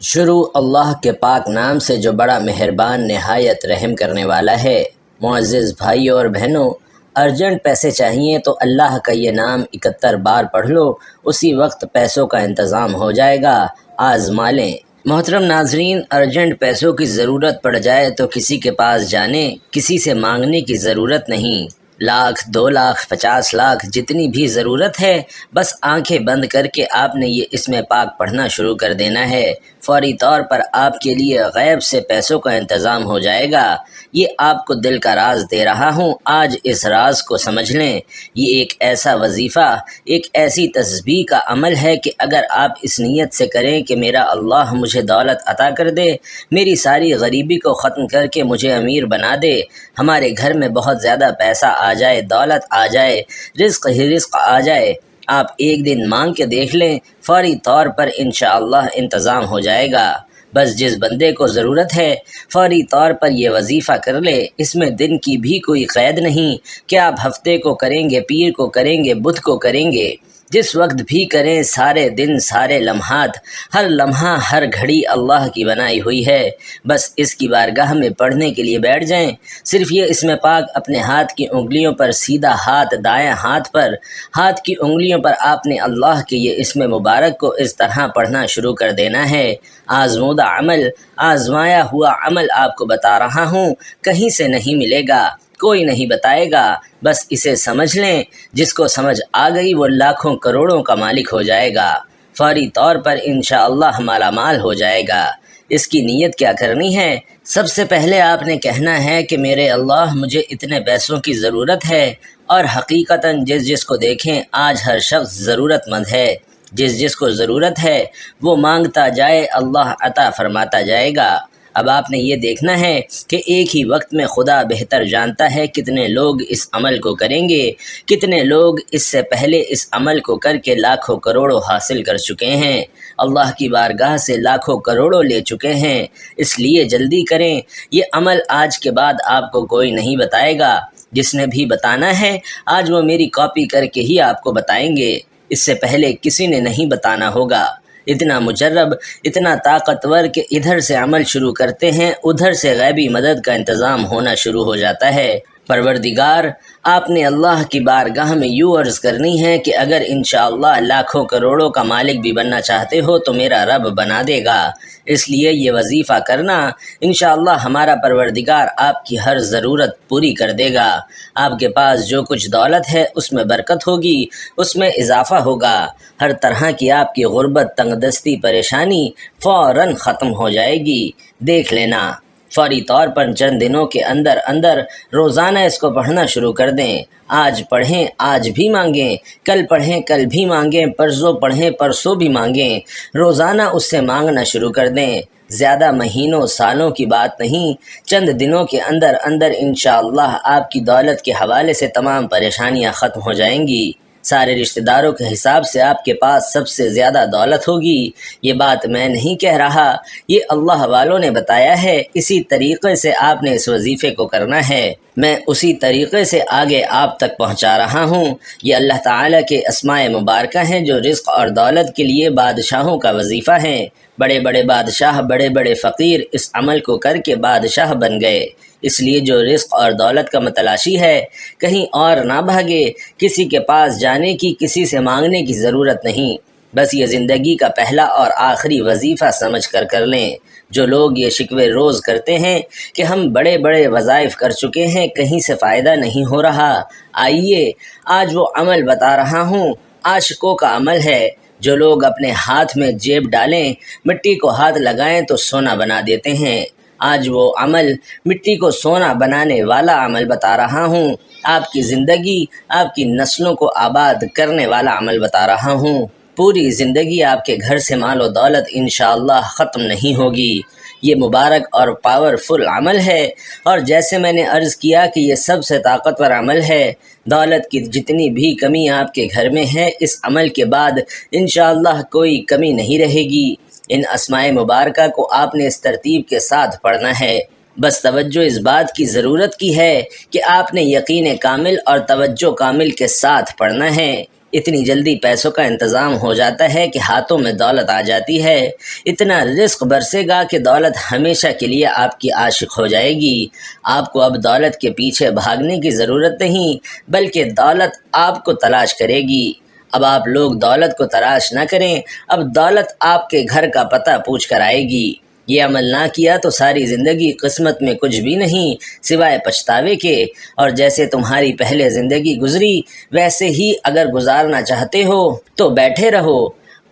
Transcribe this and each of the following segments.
شروع اللہ کے پاک نام سے جو بڑا مہربان نہایت رحم کرنے والا ہے۔ معزز بھائیوں اور بہنوں، ارجنٹ پیسے چاہیے تو اللہ کا یہ نام 71 بار پڑھ لو، اسی وقت پیسوں کا انتظام ہو جائے گا، آزما لیں۔ محترم ناظرین، ارجنٹ پیسوں کی ضرورت پڑ جائے تو کسی کے پاس جانے، کسی سے مانگنے کی ضرورت نہیں۔ 1,00,000، 2,00,000، 50 لاکھ جتنی بھی ضرورت ہے، بس آنکھیں بند کر کے آپ نے یہ اسم پاک پڑھنا شروع کر دینا ہے۔ فوری طور پر آپ کے لیے غیب سے پیسوں کا انتظام ہو جائے گا۔ یہ آپ کو دل کا راز دے رہا ہوں، آج اس راز کو سمجھ لیں۔ یہ ایک ایسا وظیفہ، ایک ایسی تسبیح کا عمل ہے کہ اگر آپ اس نیت سے کریں کہ میرا اللہ مجھے دولت عطا کر دے، میری ساری غریبی کو ختم کر کے مجھے امیر بنا دے، ہمارے گھر میں بہت زیادہ پیسہ آ جائے، دولت آ جائے، رزق ہی رزق آ جائے، آپ ایک دن مانگ کے دیکھ لیں، فوری طور پر انشاءاللہ انتظام ہو جائے گا۔ بس جس بندے کو ضرورت ہے فوری طور پر یہ وظیفہ کر لے، اس میں دن کی بھی کوئی قید نہیں کہ آپ ہفتے کو کریں گے، پیر کو کریں گے، بدھ کو کریں گے، جس وقت بھی کریں، سارے دن، سارے لمحات، ہر لمحہ، ہر گھڑی اللہ کی بنائی ہوئی ہے۔ بس اس کی بارگاہ میں پڑھنے کے لیے بیٹھ جائیں۔ صرف یہ اسم پاک اپنے ہاتھ کی انگلیوں پر، سیدھا ہاتھ دائیں ہاتھ پر، ہاتھ کی انگلیوں پر آپ نے اللہ کے یہ اسم مبارک کو اس طرح پڑھنا شروع کر دینا ہے۔ آزمودہ عمل، آزمایا ہوا عمل آپ کو بتا رہا ہوں، کہیں سے نہیں ملے گا، کوئی نہیں بتائے گا، بس اسے سمجھ لیں۔ جس کو سمجھ آ گئی وہ لاکھوں کروڑوں کا مالک ہو جائے گا، فوری طور پر انشاءاللہ مالا مال ہو جائے گا۔ اس کی نیت کیا کرنی ہے؟ سب سے پہلے آپ نے کہنا ہے کہ میرے اللہ مجھے اتنے پیسوں کی ضرورت ہے، اور حقیقتاً جس کو دیکھیں آج ہر شخص ضرورت مند ہے۔ جس کو ضرورت ہے وہ مانگتا جائے، اللہ عطا فرماتا جائے گا۔ اب آپ نے یہ دیکھنا ہے کہ ایک ہی وقت میں خدا بہتر جانتا ہے کتنے لوگ اس عمل کو کریں گے، کتنے لوگ اس سے پہلے اس عمل کو کر کے لاکھوں کروڑوں حاصل کر چکے ہیں، اللہ کی بارگاہ سے لاکھوں کروڑوں لے چکے ہیں۔ اس لیے جلدی کریں، یہ عمل آج کے بعد آپ کو کوئی نہیں بتائے گا۔ جس نے بھی بتانا ہے آج وہ میری کاپی کر کے ہی آپ کو بتائیں گے، اس سے پہلے کسی نے نہیں بتانا ہوگا۔ اتنا مجرب، اتنا طاقتور کہ ادھر سے عمل شروع کرتے ہیں، ادھر سے غیبی مدد کا انتظام ہونا شروع ہو جاتا ہے۔ پروردگار، آپ نے اللہ کی بارگاہ میں یوں عرض کرنی ہے کہ اگر انشاءاللہ لاکھوں کروڑوں کا مالک بھی بننا چاہتے ہو تو میرا رب بنا دے گا۔ اس لیے یہ وظیفہ کرنا، انشاءاللہ ہمارا پروردگار آپ کی ہر ضرورت پوری کر دے گا۔ آپ کے پاس جو کچھ دولت ہے اس میں برکت ہوگی، اس میں اضافہ ہوگا، ہر طرح کی آپ کی غربت، تنگ دستی، پریشانی فوراً ختم ہو جائے گی۔ دیکھ لینا، فوری طور پر چند دنوں کے اندر اندر روزانہ اس کو پڑھنا شروع کر دیں۔ آج پڑھیں، آج بھی مانگیں، کل پڑھیں، کل بھی مانگیں، پرسوں پڑھیں، پرسوں بھی مانگیں، روزانہ اس سے مانگنا شروع کر دیں۔ زیادہ مہینوں، سالوں کی بات نہیں، چند دنوں کے اندر اندر انشاءاللہ آپ کی دولت کے حوالے سے تمام پریشانیاں ختم ہو جائیں گی۔ سارے رشتہ داروں کے حساب سے آپ کے پاس سب سے زیادہ دولت ہوگی۔ یہ بات میں نہیں کہہ رہا، یہ اللہ والوں نے بتایا ہے۔ اسی طریقے سے آپ نے اس وظیفے کو کرنا ہے، میں اسی طریقے سے آگے آپ تک پہنچا رہا ہوں۔ یہ اللہ تعالیٰ کے اسماء مبارکہ ہیں جو رزق اور دولت کے لیے بادشاہوں کا وظیفہ ہیں۔ بڑے بڑے بادشاہ، بڑے بڑے فقیر اس عمل کو کر کے بادشاہ بن گئے۔ اس لیے جو رزق اور دولت کا متلاشی ہے، کہیں اور نہ بھاگے، کسی کے پاس جانے کی، کسی سے مانگنے کی ضرورت نہیں۔ بس یہ زندگی کا پہلا اور آخری وظیفہ سمجھ کر لیں۔ جو لوگ یہ شکوے روز کرتے ہیں کہ ہم بڑے بڑے وظائف کر چکے ہیں، کہیں سے فائدہ نہیں ہو رہا، آئیے آج وہ عمل بتا رہا ہوں، عاشقوں کا عمل ہے۔ جو لوگ اپنے ہاتھ میں جیب ڈالیں، مٹی کو ہاتھ لگائیں تو سونا بنا دیتے ہیں، آج وہ عمل، مٹی کو سونا بنانے والا عمل بتا رہا ہوں، آپ کی زندگی، آپ کی نسلوں کو آباد کرنے والا عمل بتا رہا ہوں۔ پوری زندگی آپ کے گھر سے مال و دولت انشاءاللہ ختم نہیں ہوگی۔ یہ مبارک اور پاورفل عمل ہے، اور جیسے میں نے عرض کیا کہ یہ سب سے طاقتور عمل ہے۔ دولت کی جتنی بھی کمی آپ کے گھر میں ہے، اس عمل کے بعد انشاءاللہ کوئی کمی نہیں رہے گی۔ ان اسماء مبارکہ کو آپ نے اس ترتیب کے ساتھ پڑھنا ہے۔ بس توجہ اس بات کی ضرورت کی ہے کہ آپ نے یقین کامل اور توجہ کامل کے ساتھ پڑھنا ہے۔ اتنی جلدی پیسوں کا انتظام ہو جاتا ہے کہ ہاتھوں میں دولت آ جاتی ہے، اتنا رزق برسے گا کہ دولت ہمیشہ کے لیے آپ کی عاشق ہو جائے گی۔ آپ کو اب دولت کے پیچھے بھاگنے کی ضرورت نہیں، بلکہ دولت آپ کو تلاش کرے گی۔ اب آپ لوگ دولت کو تلاش نہ کریں، اب دولت آپ کے گھر کا پتہ پوچھ کر آئے گی۔ یہ عمل نہ کیا تو ساری زندگی قسمت میں کچھ بھی نہیں سوائے پچھتاوے کے، اور جیسے تمہاری پہلے زندگی گزری ویسے ہی اگر گزارنا چاہتے ہو تو بیٹھے رہو،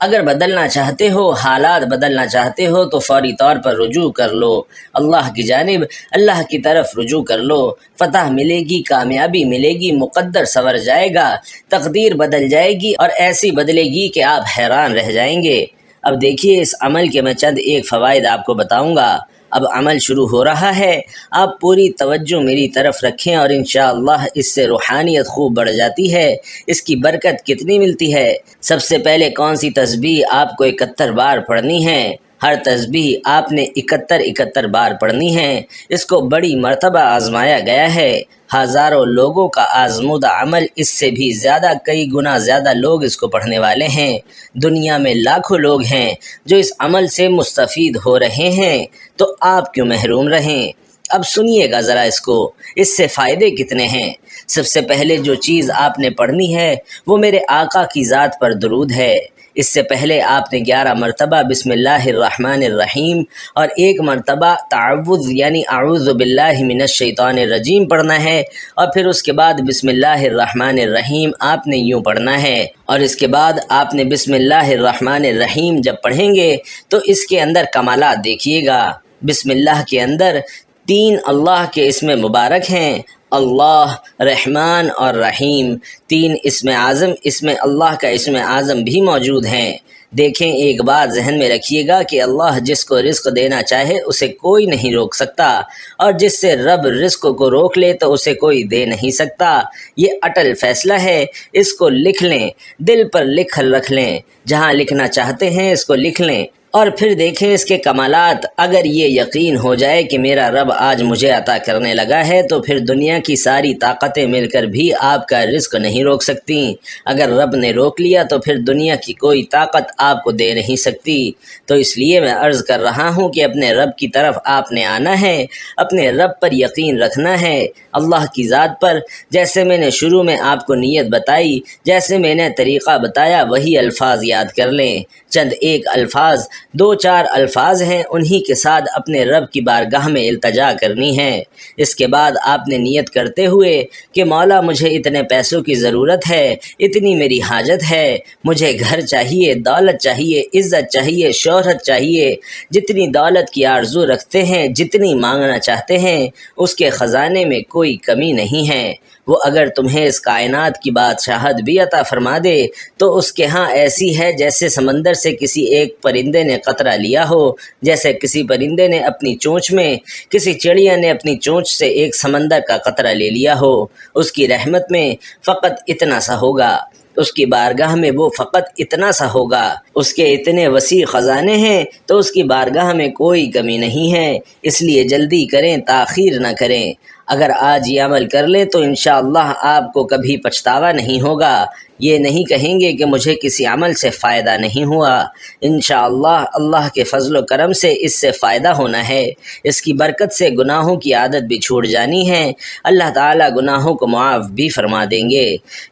اگر بدلنا چاہتے ہو، حالات بدلنا چاہتے ہو تو فوری طور پر رجوع کر لو، اللہ کی جانب، اللہ کی طرف رجوع کر لو۔ فتح ملے گی، کامیابی ملے گی، مقدر سنور جائے گا، تقدیر بدل جائے گی اور ایسی بدلے گی کہ آپ حیران رہ جائیں گے۔ اب دیکھیے اس عمل کے میں چند ایک فوائد آپ کو بتاؤں گا۔ اب عمل شروع ہو رہا ہے، آپ پوری توجہ میری طرف رکھیں اور انشاءاللہ اس سے روحانیت خوب بڑھ جاتی ہے۔ اس کی برکت کتنی ملتی ہے؟ سب سے پہلے کون سی تسبیح آپ کو 71 بار پڑھنی ہے؟ ہر تسبیح آپ نے 71 بار پڑھنی ہے۔ اس کو بڑی مرتبہ آزمایا گیا ہے، ہزاروں لوگوں کا آزمودہ عمل، اس سے بھی زیادہ، کئی گنا زیادہ لوگ اس کو پڑھنے والے ہیں۔ دنیا میں لاکھوں لوگ ہیں جو اس عمل سے مستفید ہو رہے ہیں، تو آپ کیوں محروم رہیں؟ اب سنیے گا ذرا اس سے فائدے کتنے ہیں۔ سب سے پہلے جو چیز آپ نے پڑھنی ہے وہ میرے آقا کی ذات پر درود ہے۔ اس سے پہلے آپ نے 11 مرتبہ بسم اللہ الرحمن الرحیم اور 1 مرتبہ تعوذ یعنی اعوذ باللہ من الشیطان الرجیم پڑھنا ہے، اور پھر اس کے بعد بسم اللہ الرحمن الرحیم آپ نے یوں پڑھنا ہے، اور اس کے بعد آپ نے بسم اللہ الرحمن الرحیم جب پڑھیں گے تو اس کے اندر کمالات دیکھیے گا۔ بسم اللہ کے اندر 3 اللہ کے اسم مبارک ہیں، اللہ، رحمان اور رحیم۔ 3 اسم اعظم، اسم اللہ کا اسم اعظم بھی موجود ہیں۔ دیکھیں، ایک بات ذہن میں رکھیے گا کہ اللہ جس کو رزق دینا چاہے اسے کوئی نہیں روک سکتا، اور جس سے رب رزق کو روک لے تو اسے کوئی دے نہیں سکتا۔ یہ اٹل فیصلہ ہے، اس کو لکھ لیں، دل پر لکھ رکھ لیں، جہاں لکھنا چاہتے ہیں اس کو لکھ لیں، اور پھر دیکھیں اس کے کمالات۔ اگر یہ یقین ہو جائے کہ میرا رب آج مجھے عطا کرنے لگا ہے تو پھر دنیا کی ساری طاقتیں مل کر بھی آپ کا رزق نہیں روک سکتی۔ اگر رب نے روک لیا تو پھر دنیا کی کوئی طاقت آپ کو دے نہیں سکتی۔ تو اس لیے میں عرض کر رہا ہوں کہ اپنے رب کی طرف آپ نے آنا ہے، اپنے رب پر یقین رکھنا ہے، اللہ کی ذات پر۔ جیسے میں نے شروع میں آپ کو نیت بتائی، جیسے میں نے طریقہ بتایا، وہی الفاظ یاد کر لیں۔ چند ایک الفاظ، 2-4 الفاظ ہیں، انہی کے ساتھ اپنے رب کی بارگاہ میں التجا کرنی ہے۔ اس کے بعد آپ نے نیت کرتے ہوئے کہ مولا مجھے اتنے پیسوں کی ضرورت ہے، اتنی میری حاجت ہے، مجھے گھر چاہیے، دولت چاہیے، عزت چاہیے، شہرت چاہیے، جتنی دولت کی آرزو رکھتے ہیں، جتنی مانگنا چاہتے ہیں، اس کے خزانے میں کوئی کمی نہیں ہے۔ وہ اگر تمہیں اس کائنات کی بادشاہت بھی عطا فرما دے تو اس کے ہاں ایسی ہے جیسے سمندر سے کسی ایک پرندے نے قطرہ لیا ہو، جیسے کسی پرندے نے اپنی چونچ میں، کسی چڑیا نے اپنی چونچ سے ایک سمندر کا قطرہ لے لیا ہو۔ اس کی رحمت میں فقط اتنا سا ہوگا، اس کی بارگاہ میں وہ فقط اتنا سا ہوگا، اس کے اتنے وسیع خزانے ہیں تو اس کی بارگاہ میں کوئی کمی نہیں ہے۔ اس لیے جلدی کریں، تاخیر نہ کریں۔ اگر آج یہ عمل کر لیں تو انشاءاللہ آپ کو کبھی پچھتاوا نہیں ہوگا، یہ نہیں کہیں گے کہ مجھے کسی عمل سے فائدہ نہیں ہوا۔ انشاءاللہ اللہ کے فضل و کرم سے اس سے فائدہ ہونا ہے، اس کی برکت سے گناہوں کی عادت بھی چھوٹ جانی ہے، اللہ تعالیٰ گناہوں کو معاف بھی فرما دیں گے۔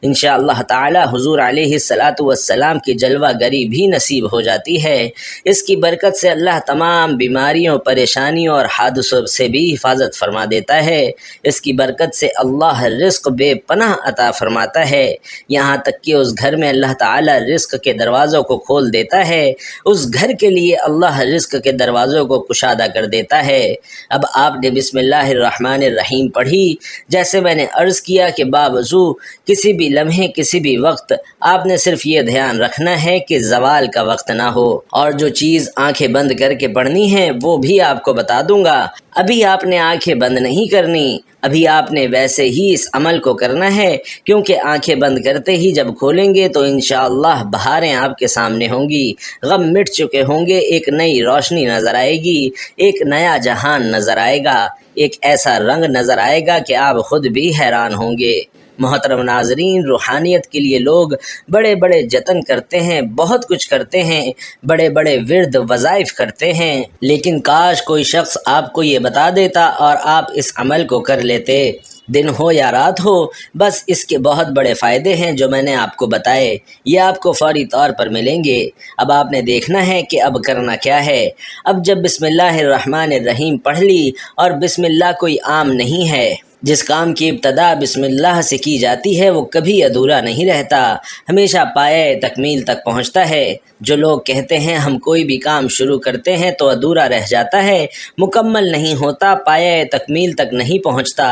انشاءاللہ تعالیٰ حضور علیہ الصلاۃ والسلام کی جلوہ گری بھی نصیب ہو جاتی ہے۔ اس کی برکت سے اللہ تمام بیماریوں، پریشانیوں اور حادثوں سے بھی حفاظت فرما دیتا ہے۔ اس کی برکت سے اللہ رزق بے پناہ عطا فرماتا ہے، یہاں تک کہ اس گھر میں اللہ تعالیٰ رزق کے دروازوں کو کھول دیتا ہے، اس گھر کے لیے اللہ رزق کے دروازوں کو کشادہ کر دیتا ہے۔ اب آپ نے بسم اللہ الرحمن الرحیم پڑھی، جیسے میں نے عرض کیا کہ باوضو کسی بھی لمحے، کسی بھی وقت آپ نے صرف یہ دھیان رکھنا ہے کہ زوال کا وقت نہ ہو، اور جو چیز آنکھیں بند کر کے پڑھنی ہے وہ بھی آپ کو بتا دوں گا۔ ابھی آپ نے آنکھیں بند نہیں کرنی، ابھی آپ نے ویسے ہی اس عمل کو کرنا ہے، کیونکہ آنکھیں بند کرتے ہی جب کھولیں گے تو انشاءاللہ بہاریں آپ کے سامنے ہوں گی، غم مٹ چکے ہوں گے، ایک نئی روشنی نظر آئے گی، ایک نیا جہان نظر آئے گا، ایک ایسا رنگ نظر آئے گا کہ آپ خود بھی حیران ہوں گے۔ محترم ناظرین، روحانیت کے لیے لوگ بڑے بڑے جتن کرتے ہیں، بہت کچھ کرتے ہیں، بڑے بڑے ورد وظائف کرتے ہیں، لیکن کاش کوئی شخص آپ کو یہ بتا دیتا اور آپ اس عمل کو کر لیتے۔ دن ہو یا رات ہو، بس اس کے بہت بڑے فائدے ہیں جو میں نے آپ کو بتائے، یہ آپ کو فوری طور پر ملیں گے۔ اب آپ نے دیکھنا ہے کہ اب کرنا کیا ہے۔ اب جب بسم اللہ الرحمن الرحیم پڑھ لی، اور بسم اللہ کوئی عام نہیں ہے، جس کام کی ابتدا بسم اللہ سے کی جاتی ہے وہ کبھی ادھورا نہیں رہتا، ہمیشہ پایۂ تکمیل تک پہنچتا ہے۔ جو لوگ کہتے ہیں ہم کوئی بھی کام شروع کرتے ہیں تو ادھورا رہ جاتا ہے، مکمل نہیں ہوتا، پایۂ تکمیل تک نہیں پہنچتا،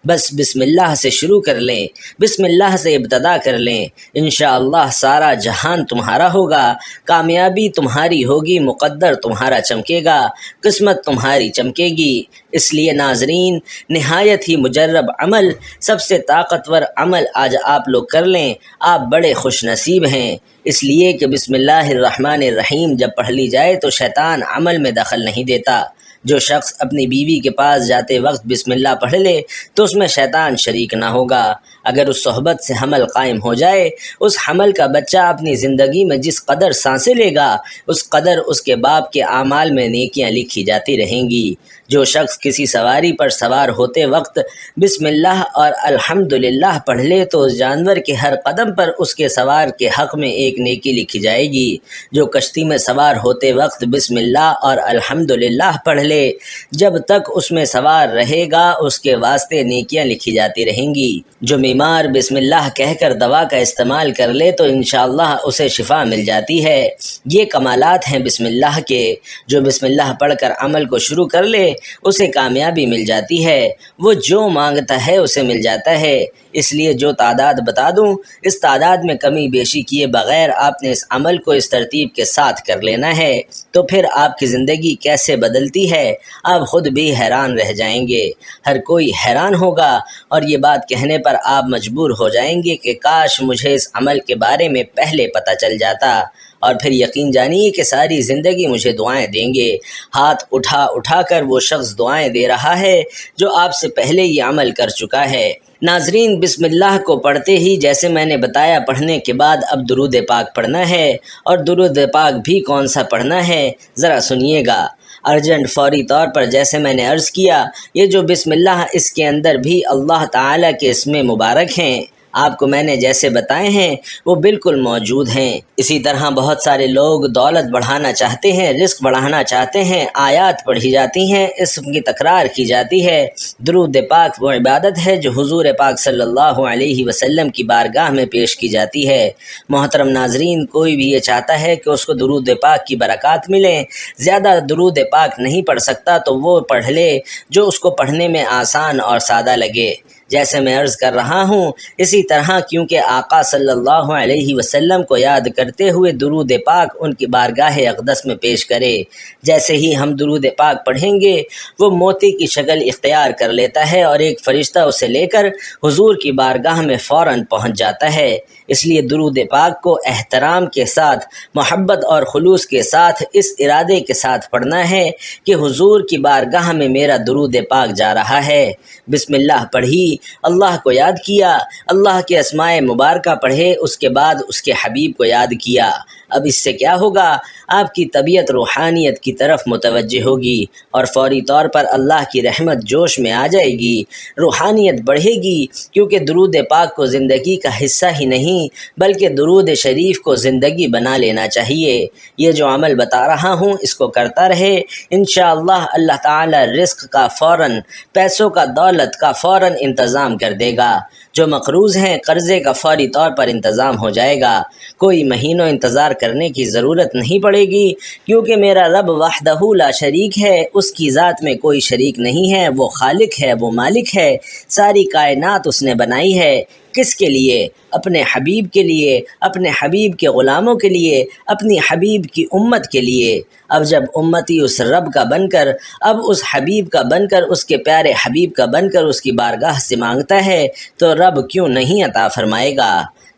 بس بسم اللہ سے شروع کر لیں، بسم اللہ سے ابتدا کر لیں، انشاءاللہ سارا جہان تمہارا ہوگا، کامیابی تمہاری ہوگی، مقدر تمہارا چمکے گا، قسمت تمہاری چمکے گی۔ اس لیے ناظرین، نہایت ہی مجرب عمل، سب سے طاقتور عمل آج آپ لوگ کر لیں، آپ بڑے خوش نصیب ہیں، اس لیے کہ بسم اللہ الرحمن الرحیم جب پڑھ لی جائے تو شیطان عمل میں دخل نہیں دیتا۔ جو شخص اپنی بیوی کے پاس جاتے وقت بسم اللہ پڑھ لے تو اس میں شیطان شریک نہ ہوگا۔ اگر اس صحبت سے حمل قائم ہو جائے، اس حمل کا بچہ اپنی زندگی میں جس قدر سانسیں لے گا، اس قدر اس کے باپ کے اعمال میں نیکیاں لکھی جاتی رہیں گی۔ جو شخص کسی سواری پر سوار ہوتے وقت بسم اللہ اور الحمدللہ پڑھ لے تو اس جانور کے ہر قدم پر اس کے سوار کے حق میں ایک نیکی لکھی جائے گی۔ جو کشتی میں سوار ہوتے وقت بسم اللہ اور الحمدللہ پڑھ لے، جب تک اس میں سوار رہے گا اس کے واسطے نیکیاں لکھی جاتی رہیں گی۔ جو بیمار بسم اللہ کہہ کر دوا کا استعمال کر لے تو انشاءاللہ اسے شفا مل جاتی ہے۔ یہ کمالات ہیں بسم اللہ کے۔ جو بسم اللہ پڑھ کر عمل کو شروع کر لے اسے کامیابی مل جاتی ہے، وہ جو مانگتا ہے اسے مل جاتا ہے۔ اس لیے جو تعداد بتا دوں، اس تعداد میں کمی بیشی کیے بغیر آپ نے اس عمل کو اس ترتیب کے ساتھ کر لینا ہے، تو پھر آپ کی زندگی کیسے بدلتی ہے آپ خود بھی حیران رہ جائیں گے۔ ہر کوئی حیران ہوگا اور یہ بات کہنے پر آپ مجبور ہو جائیں گے کہ کاش مجھے اس عمل کے بارے میں پہلے پتہ چل جاتا، اور پھر یقین جانیے کہ ساری زندگی مجھے دعائیں دیں گے۔ ہاتھ اٹھا اٹھا کر وہ شخص دعائیں دے رہا ہے جو آپ سے پہلے یہ عمل کر چکا ہے۔ ناظرین، بسم اللہ کو پڑھتے ہی جیسے میں نے بتایا پڑھنے کے بعد اب درود پاک پڑھنا ہے، اور درود پاک بھی کون سا پڑھنا ہے ذرا سنیے گا۔ ارجنٹ فوری طور پر جیسے میں نے عرض کیا، یہ جو بسم اللہ اس کے اندر بھی اللہ تعالیٰ کے اسم مبارک ہیں، آپ کو میں نے جیسے بتائے ہیں وہ بالکل موجود ہیں۔ اسی طرح بہت سارے لوگ دولت بڑھانا چاہتے ہیں، رزق بڑھانا چاہتے ہیں، آیات پڑھی جاتی ہیں، اسم کی تکرار کی جاتی ہے۔ درود پاک وہ عبادت ہے جو حضور پاک صلی اللہ علیہ وسلم کی بارگاہ میں پیش کی جاتی ہے۔ محترم ناظرین، کوئی بھی یہ چاہتا ہے کہ اس کو درود پاک کی برکات ملیں، زیادہ درود پاک نہیں پڑھ سکتا تو وہ پڑھ لے جو اس کو پڑھنے میں آسان اور سادہ لگے۔ جیسے میں عرض کر رہا ہوں اسی طرح، کیونکہ آقا صلی اللہ علیہ وسلم کو یاد کرتے ہوئے درود پاک ان کی بارگاہ اقدس میں پیش کرے۔ جیسے ہی ہم درود پاک پڑھیں گے وہ موتی کی شکل اختیار کر لیتا ہے اور ایک فرشتہ اسے لے کر حضور کی بارگاہ میں فوراً پہنچ جاتا ہے۔ اس لیے درود پاک کو احترام کے ساتھ، محبت اور خلوص کے ساتھ، اس ارادے کے ساتھ پڑھنا ہے کہ حضور کی بارگاہ میں میرا درود پاک جا رہا ہے۔ بسم اللہ پڑھی، اللہ کو یاد کیا، اللہ کے اسماء مبارکہ پڑھے، اس کے بعد اس کے حبیب کو یاد کیا۔ اب اس سے کیا ہوگا؟ آپ کی طبیعت روحانیت کی طرف متوجہ ہوگی اور فوری طور پر اللہ کی رحمت جوش میں آ جائے گی، روحانیت بڑھے گی، کیونکہ درود پاک کو زندگی کا حصہ ہی نہیں بلکہ درود شریف کو زندگی بنا لینا چاہیے۔ یہ جو عمل بتا رہا ہوں اس کو کرتا رہے، انشاءاللہ اللہ تعالی رزق کا فوراً، پیسوں کا، دولت کا فوراً انتظام کر دے گا۔ جو مقروض ہیں قرضے کا فوری طور پر انتظام ہو جائے گا، کوئی مہینوں انتظار کرنے کی ضرورت نہیں پڑے گی، کیونکہ میرا رب وحدہ لا شریک ہے، اس کی ذات میں کوئی شریک نہیں ہے، وہ خالق ہے، وہ مالک ہے، ساری کائنات اس نے بنائی ہے۔ کس کے لیے؟ اپنے حبیب کے لیے، اپنے حبیب کے غلاموں کے لیے، اپنی حبیب کی امت کے لیے۔ اب جب امتی اس رب کا بن کر، اب اس حبیب کا بن کر، اس کے پیارے حبیب کا بن کر اس کی بارگاہ سے مانگتا ہے تو رب کیوں نہیں عطا فرمائے گا؟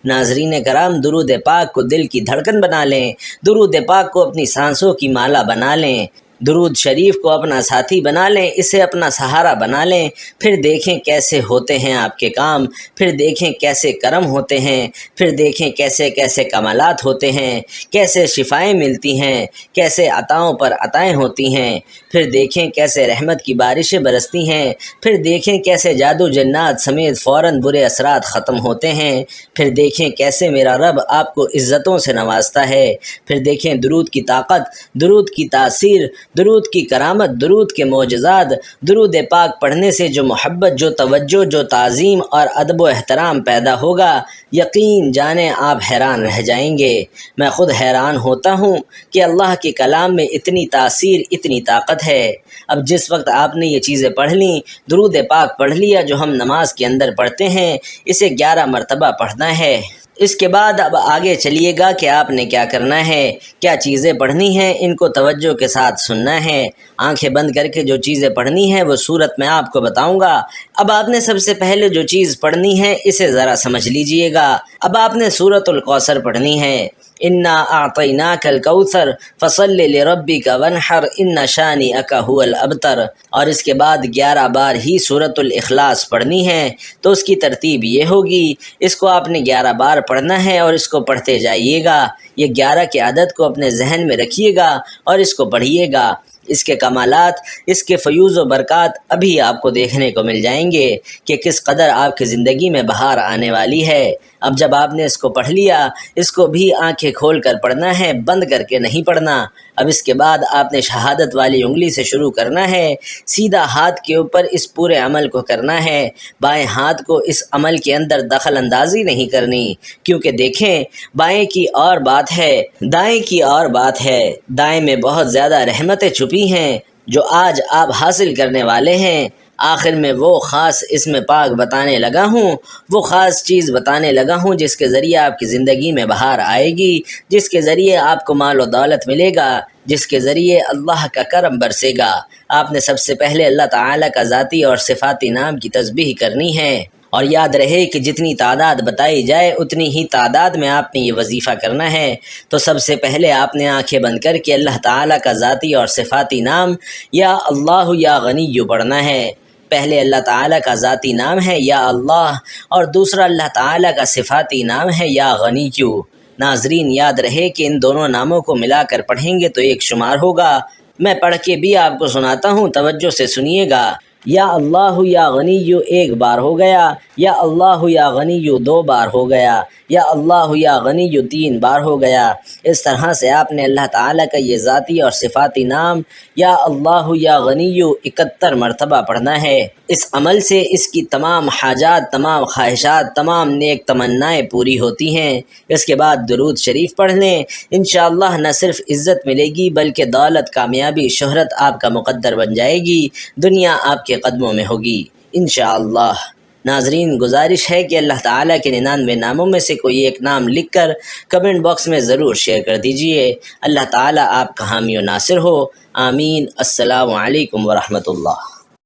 ناظرین کرام، درود پاک کو دل کی دھڑکن بنا لیں، درود پاک کو اپنی سانسوں کی مالا بنا لیں۔ درود شریف کو اپنا ساتھی بنا لیں، اسے اپنا سہارا بنا لیں، پھر دیکھیں کیسے ہوتے ہیں آپ کے کام، پھر دیکھیں کیسے کرم ہوتے ہیں، پھر دیکھیں کیسے کیسے کمالات ہوتے ہیں، کیسے شفائیں ملتی ہیں، کیسے عطاؤں پر عطائیں ہوتی ہیں، پھر دیکھیں کیسے رحمت کی بارشیں برستی ہیں، پھر دیکھیں کیسے جادو جنات سمیت فوراً برے اثرات ختم ہوتے ہیں، پھر دیکھیں کیسے میرا رب آپ کو عزتوں سے نوازتا ہے، پھر دیکھیں درود کی طاقت، درود کی تاثیر، درود کی کرامت، درود کے معجزات۔ درود پاک پڑھنے سے جو محبت، جو توجہ، جو تعظیم اور ادب و احترام پیدا ہوگا، یقین جانیں آپ حیران رہ جائیں گے۔ میں خود حیران ہوتا ہوں کہ اللہ کے کلام میں اتنی تاثیر، اتنی طاقت ہے۔ اب جس وقت آپ نے یہ چیزیں پڑھ لیں، درود پاک پڑھ لیا جو ہم نماز کے اندر پڑھتے ہیں، اسے 11 مرتبہ پڑھنا ہے۔ اس کے بعد اب آگے چلیے گا کہ آپ نے کیا کرنا ہے، کیا چیزیں پڑھنی ہیں، ان کو توجہ کے ساتھ سننا ہے۔ آنکھیں بند کر کے جو چیزیں پڑھنی ہیں وہ صورت میں آپ کو بتاؤں گا۔ اب آپ نے سب سے پہلے جو چیز پڑھنی ہے اسے ذرا سمجھ لیجئے گا۔ اب آپ نے سورۃ الکوثر پڑھنی ہے۔ انا اعطیناک الکوثر فصل لربک وانحر ان شانئک ھو الابتر، اور اس کے بعد 11 بار ہی سورۃ الاخلاص پڑھنی ہے۔ تو اس کی ترتیب یہ ہوگی، اس کو آپ نے 11 بار پڑھنا ہے اور اس کو پڑھتے جائیے گا۔ یہ 11 کے عدد کو اپنے ذہن میں رکھیے گا اور اس کو پڑھیے گا۔ اس کے کمالات، اس کے فیوز و برکات ابھی آپ کو دیکھنے کو مل جائیں گے کہ کس قدر آپ کی زندگی میں بہار آنے والی ہے۔ اب جب آپ نے اس کو پڑھ لیا، اس کو بھی آنکھیں کھول کر پڑھنا ہے، بند کر کے نہیں پڑھنا۔ اب اس کے بعد آپ نے شہادت والی انگلی سے شروع کرنا ہے، سیدھا ہاتھ کے اوپر اس پورے عمل کو کرنا ہے۔ بائیں ہاتھ کو اس عمل کے اندر دخل اندازی نہیں کرنی، کیونکہ دیکھیں بائیں کی اور بات ہے، دائیں کی اور بات ہے۔ دائیں میں بہت زیادہ رحمتیں چھپی ہیں جو آج آپ حاصل کرنے والے ہیں۔ آخر میں وہ خاص اسم پاک بتانے لگا ہوں، وہ خاص چیز بتانے لگا ہوں جس کے ذریعے آپ کی زندگی میں بہار آئے گی، جس کے ذریعے آپ کو مال و دولت ملے گا، جس کے ذریعے اللہ کا کرم برسے گا۔ آپ نے سب سے پہلے اللہ تعالیٰ کا ذاتی اور صفاتی نام کی تسبیح کرنی ہے، اور یاد رہے کہ جتنی تعداد بتائی جائے اتنی ہی تعداد میں آپ نے یہ وظیفہ کرنا ہے۔ تو سب سے پہلے آپ نے آنکھیں بند کر کے اللہ تعالیٰ کا ذاتی اور صفاتی نام یا اللہ یا غنی پڑھنا ہے۔ پہلے اللہ تعالیٰ کا ذاتی نام ہے یا اللہ، اور دوسرا اللہ تعالیٰ کا صفاتی نام ہے یا غنی۔ ناظرین یاد رہے کہ ان دونوں ناموں کو ملا کر پڑھیں گے تو ایک شمار ہوگا۔ میں پڑھ کے بھی آپ کو سناتا ہوں، توجہ سے سنیے گا۔ یا اللہ یا غنی 1 بار ہو گیا، یا اللہ یا غنی 2 بار ہو گیا، یا اللہ یا غنی 3 بار ہو گیا۔ اس طرح سے آپ نے اللہ تعالیٰ کا یہ ذاتی اور صفاتی نام یا اللہ یا غنی 71 مرتبہ پڑھنا ہے۔ اس عمل سے اس کی تمام حاجات، تمام خواہشات، تمام نیک تمنائیں پوری ہوتی ہیں۔ اس کے بعد درود شریف پڑھ لیں، انشاءاللہ نہ صرف عزت ملے گی بلکہ دولت، کامیابی، شہرت آپ کا مقدر بن جائے گی، دنیا آپ کے قدموں میں ہوگی انشاءاللہ۔ ناظرین گزارش ہے کہ اللہ تعالیٰ کے 99 ناموں میں سے کوئی ایک نام لکھ کر کمنٹ باکس میں ضرور شیئر کر دیجئے۔ اللہ تعالیٰ آپ کا حامی و ناصر ہو، آمین۔ السلام علیکم ورحمۃ اللہ۔